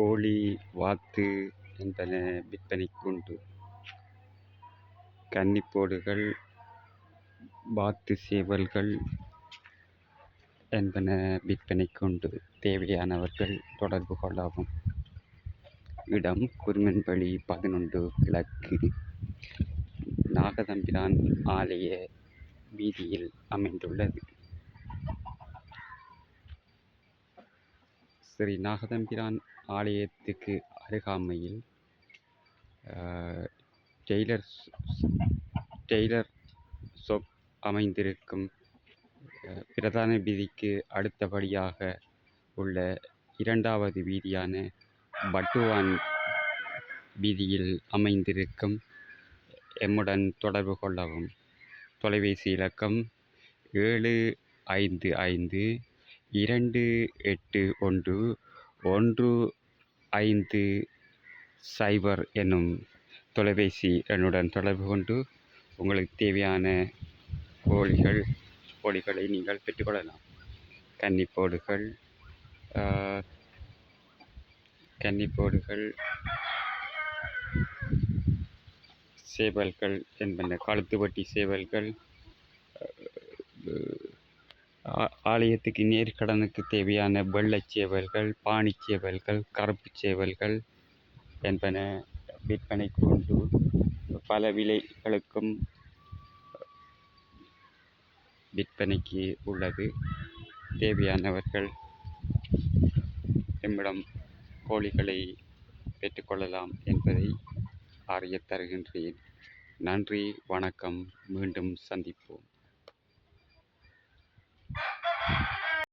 கோழி, வாத்து என்பன விற்பனைக்குண்டு. கன்னிப்போடுகள், வாத்து சேவல்கள் என்பன விற்பனைக்குண்டு. தேவையானவர்கள் தொடர்பு கொள்ளவும். இடம் குருமன்பள்ளி 11 கிழக்கு, நாகதம்பிரான் ஆலய வீதியில் அமைந்துள்ளது. ஸ்ரீ நாகதம்பிரான் ஆலயத்துக்கு அருகாமையில் டெய்லர் ஷாப் அமைந்திருக்கும். பிரதான வீதிக்கு அடுத்தபடியாக உள்ள இரண்டாவது வீதியான பட்டுவான் வீதியில் அமைந்திருக்கும். எம்முடன் தொடர்பு கொள்ளவும். தொலைபேசி இலக்கம் 75511550 என்னும் தொலைபேசி எண்ணுடன் தொடர்பு கொண்டு உங்களுக்கு தேவையான கோழிகளை நீங்கள் பெற்றுக்கொள்ளலாம். கன்னிப்போடுகள், சேவல்கள் என்பன, கழுத்துப்பட்டி சேவல்கள், ஆலயத்துக்கு நேர்கடனுக்கு தேவையான வெள்ளைச் சேவல்கள், பாணிச் சேவல்கள், கருப்பு சேவல்கள் என்பன விற்பனைக்கு உண்டு. பல விலைகளுக்கும் விற்பனைக்கு உள்ளது. தேவையானவர்கள் எம்மிடம் கோழிகளை பெற்றுக்கொள்ளலாம் என்பதை அறியத் தருகின்றேன். நன்றி, வணக்கம். மீண்டும் சந்திப்போம்.